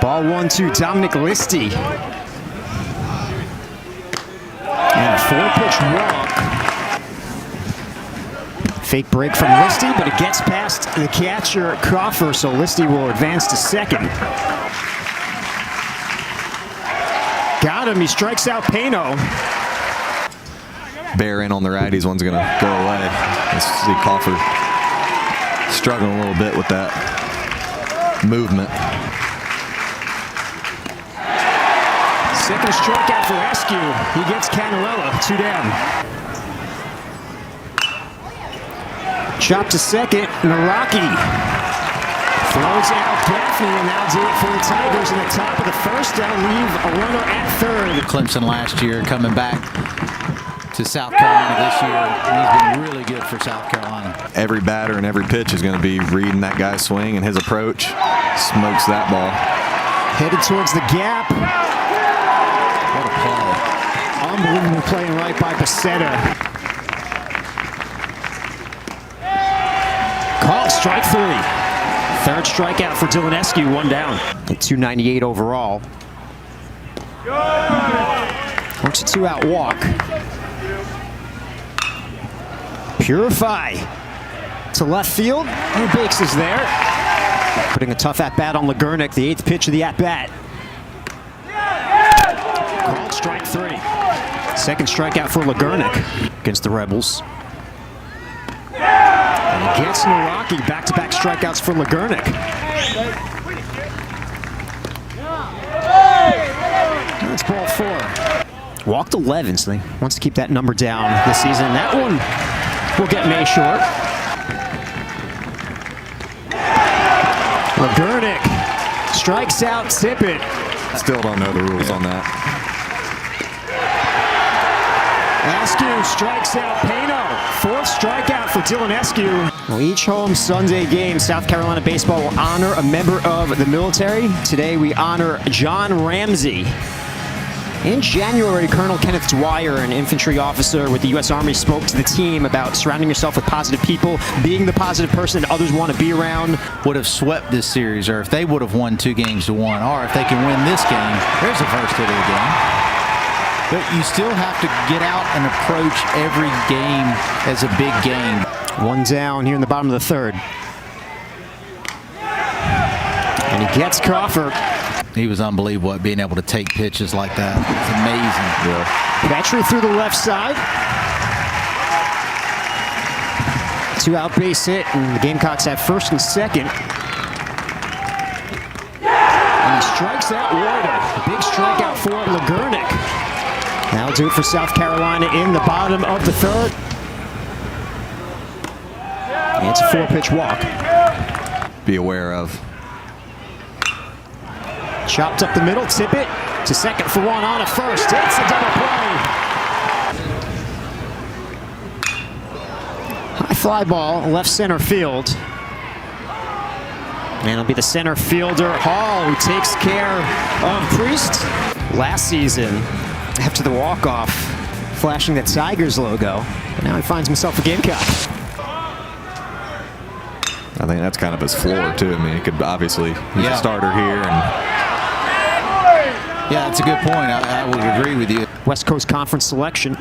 Ball 1-2, Dominic Listy. And a 4-pitch walk. Fake break from Listy, but it gets past the catcher, Crawford, so Listy will advance to second. Got him, he strikes out Pano. Bear in on the righties, one's going to go away. Let's see Crawford struggling a little bit with that movement. Second strikeout for Askew. He gets Canarella, 2 down. Chop to second, Naraki throws out Gaffney, and that'll do it for the Tigers in the top of the first. They'll leave a runner at third. Clemson last year, coming back to South Carolina this year. He's been really good for South Carolina. Every batter and every pitch is going to be reading that guy's swing, and his approach smokes that ball. Headed towards the gap. What a play. Unbelievable play and right by Becerra. Called strike 3. Third strikeout for Dylan Eskew, 1 down. At 298 overall. Works a 2-out walk. Purify to left field. And Bakes is there. Putting a tough at-bat on Legurnick, the 8th pitch of the at-bat. Called strike 3. Second strikeout for Legurnick against the Rebels. And he gets Naraki. Back-to-back strikeouts for Legurnick. That's ball 4. Walked 11, so he wants to keep that number down this season. That one will get May short. Legurnick strikes out Tippett. Still don't know the rules on that. Askew strikes out Pano. 4th strikeout for Dylan Eskew. Well, each home Sunday game, South Carolina baseball will honor a member of the military. Today we honor John Ramsey. In January, Colonel Kenneth Dwyer, an infantry officer with the U.S. Army, spoke to the team about surrounding yourself with positive people, being the positive person that others want to be around. Would have swept this series, or if they would have won 2 games to 1, or if they can win this game, there's a first hit of the game. But you still have to get out and approach every game as a big game. 1 down here in the bottom of the 3rd. And he gets Crawford. He was unbelievable at being able to take pitches like that. It's amazing. Yeah. Petrie through the left side. 2-out base hit, and the Gamecocks have first and second. And he strikes out Warder. A big strikeout for Legurnick. That'll do it for South Carolina in the bottom of the 3rd. And it's a 4-pitch walk. Be aware of. Chopped up the middle, Tippett to second for 1 on a first. It's a double play. High fly ball, left center field. And it'll be the center fielder, Hall, who takes care of Priest. Last season, after the walk-off, flashing the Tigers logo. But now he finds himself a Gamecock. I think that's kind of his floor, too. I mean, he could obviously, he's a starter here. And yeah, that's a good point. I would agree with you. West Coast Conference selection.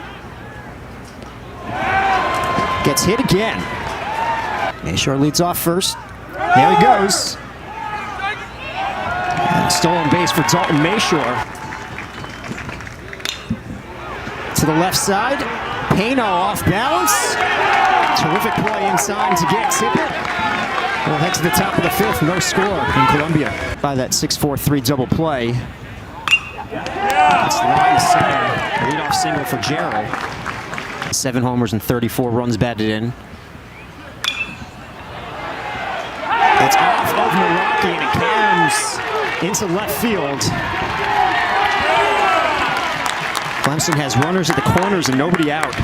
Gets hit again. Mayshore leads off first. There he goes. And stolen base for Dalton Mayshore. To the left side. Pano off balance. Terrific play inside to get Tippett. We'll head to the top of the 5th. No score in Columbia. By that 6-4-3 double play. It's line to center. Leadoff single for Jarrell. 7 homers and 34 runs batted in. It's off of Naraki, and it comes into left field. Clemson has runners at the corners and nobody out.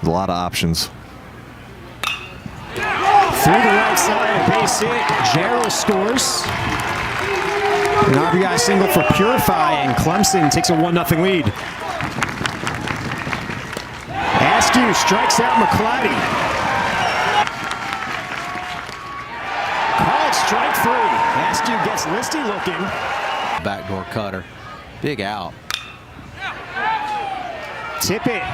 a lot of options. Through the right side, base hit. Jarrell scores. An RBI single for Purify, and Clemson takes a 1-0 lead. Askew strikes out McClatty. Called strike 3. Askew gets Listy looking. Backdoor cutter. Big out. Tippett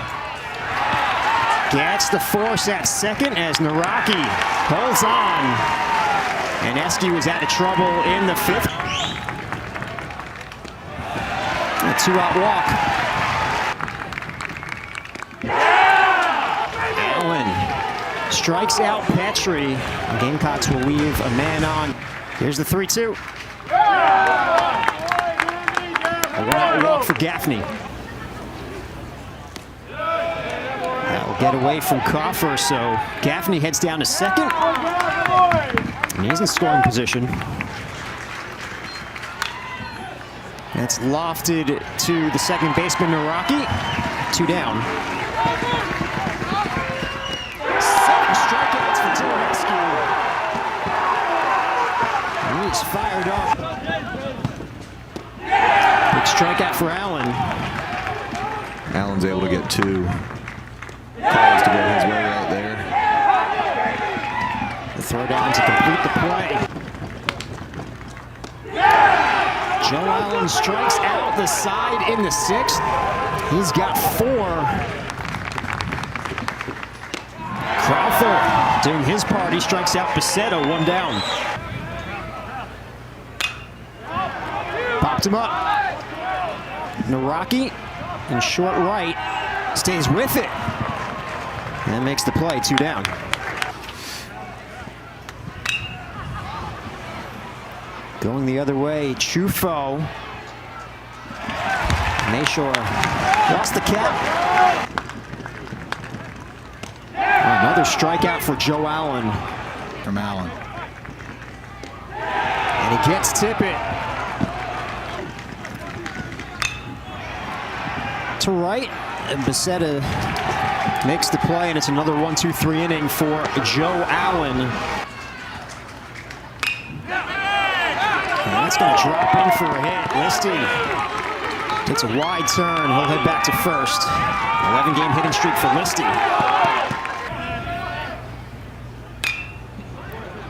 gets the force at second as Naraki holds on. And Eskew is out of trouble in the 5th. A 2-out walk. Allen strikes out Petrie. The Gamecocks will leave a man on. Here's the 3-2. A 1-out walk for Gaffney. That will get away from Coffer, so Gaffney heads down to second. And he's in scoring position. That's lofted to the second baseman, Naraki. 2 down. 7 strikeouts for Dylan Eskew. He's fired up. Big strikeout for Allen. Allen's able to get 2 calls to go his way right there. The throw down to complete the play. Joe Allen strikes out the side in the 6th. He's got 4. Crowther doing his part. He strikes out Becerra, 1 down. Popped him up. Naraki in short right stays with it. And makes the play, 2 down. Going the other way, Chufo. Mayshore lost the cap. Another strikeout for Joe Allen. From Allen. And he gets Tippett. To right, and Becerra makes the play, and it's another 1-2-3 inning for Joe Allen. And that's going to drop in for a hit. Listy takes a wide turn. He'll head back to first. 11-game hitting streak for Listy.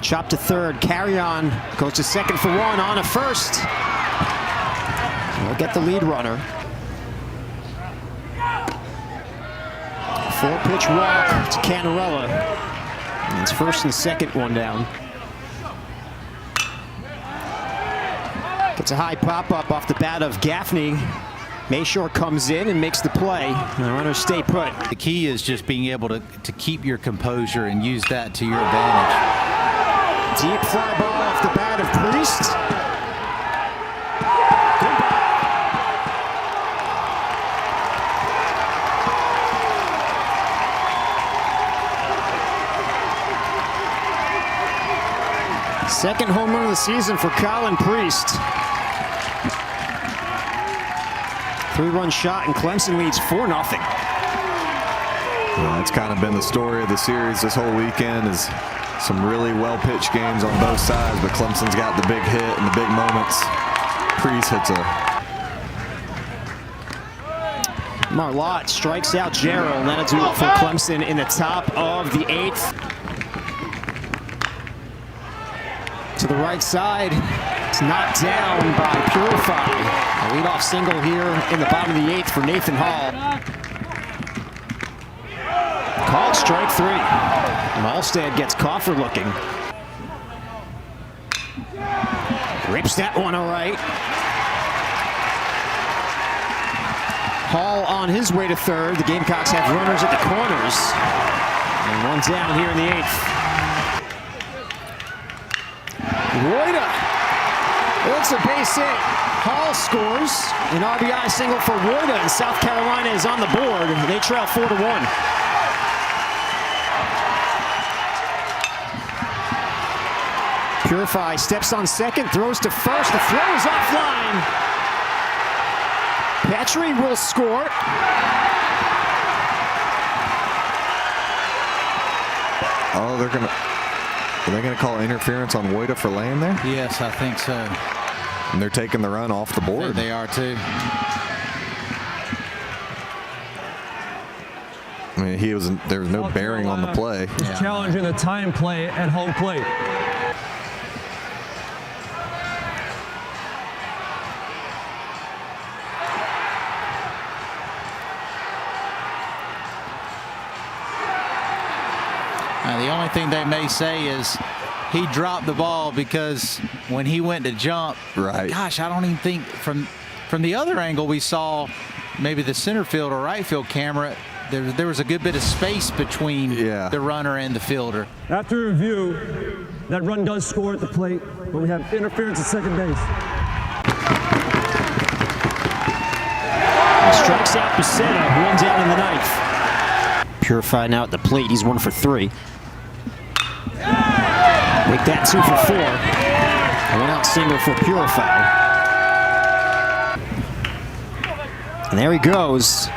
Chop to third. Carry-on goes to second for 1 on a first. We'll get the lead runner. 4-pitch walk to Canarella. And it's first and second, 1 down. Gets a high pop-up off the bat of Gaffney. Mayshore comes in and makes the play. And the runners stay put. The key is just being able to keep your composure and use that to your advantage. Deep fly ball off the bat of Priest. Second home run of the season for Colin Priest. 3-run shot, and Clemson leads 4-0. Yeah, that's kind of been the story of the series this whole weekend, is some really well-pitched games on both sides, but Clemson's got the big hit and the big moments. Priest hits a... Marlott strikes out Jarrell, and that'll do it for Clemson in the top of the 8th. To the right side, it's knocked down by Purify. A leadoff single here in the bottom of the 8th for Nathan Hall. Called strike 3. Malstead gets Coffer looking. Rips that one all right. Hall on his way to third. The Gamecocks have runners at the corners. And 1 down here in the 8th. Woida, it's a base hit. Hall scores. An RBI single for Woida, and South Carolina is on the board. They trail 4-1. Purify steps on second, throws to first. The throw is offline. Petrie will score. Oh, are they going to call interference on Woida for laying there? Yes, I think so. And they're taking the run off the board. They are too. I mean, there was no bearing on the play. He's challenging the time play at home plate. only thing they may say is he dropped the ball because when he went to jump, right. Gosh, I don't even think from the other angle we saw, maybe the center field or right field camera, there was a good bit of space between the runner and the fielder. After review, that run does score at the plate, but we have interference at second base. He strikes out Pacetta, 1 down in the 9th. Purify now at the plate. He's 1 for 3. Make that 2 for 4. A 1-out single for Purify. And there he goes.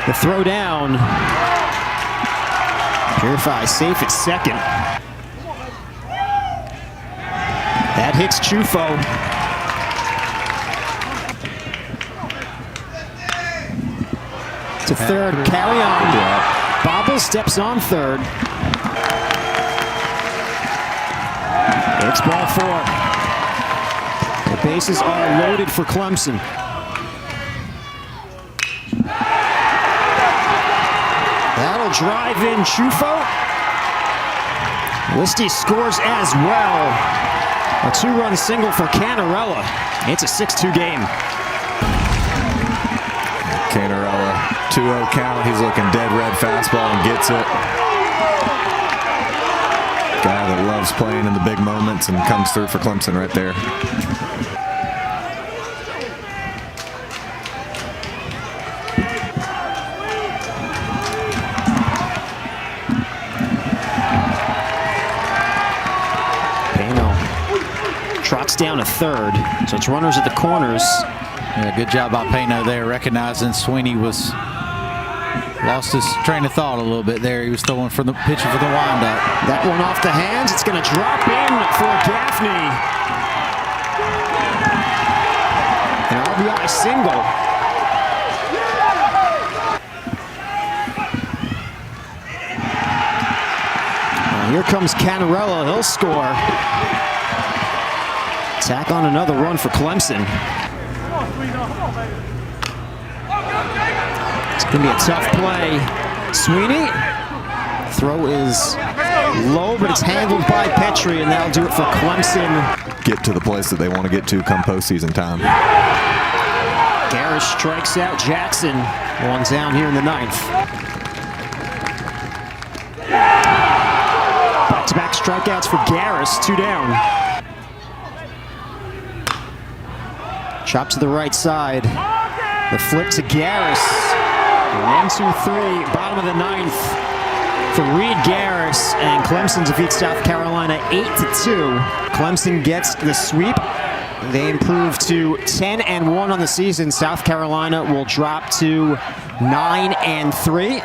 The throw down. Purify safe at second. That hits Chufo. To third, carry on. Bobble steps on third. It's ball 4. The bases are loaded for Clemson. That'll drive in Chufo. Listy scores as well. A 2-run single for Canarella. It's a 6-2 game. Canarella, 2-0 count. He's looking dead red fastball and gets it. Guy that loves playing in the big moments and comes through for Clemson right there. Trots down to third, so it's runners at the corners. Yeah, good job by Pano there, recognizing Sweeney lost his train of thought a little bit there. He was throwing for the pitcher for the windup. That one off the hands. It's going to drop in for Gaffney. An RBI single. Now here comes Canarella. He'll score. Tack on another run for Clemson. It's going to be a tough play. Sweeney. Throw is low, but it's handled by Petrie, and that'll do it for Clemson. Get to the place that they want to get to come postseason time. Garris strikes out Jackson. 1 down here in the 9th. Back-to-back strikeouts for Garris. 2 down. Chop to the right side. The flip to Garris. 1, 2, 3, bottom of the 9th for Reed Garris, and Clemson defeats South Carolina 8-2. Clemson gets the sweep. They improve to 10-1 on the season. South Carolina will drop to 9-3.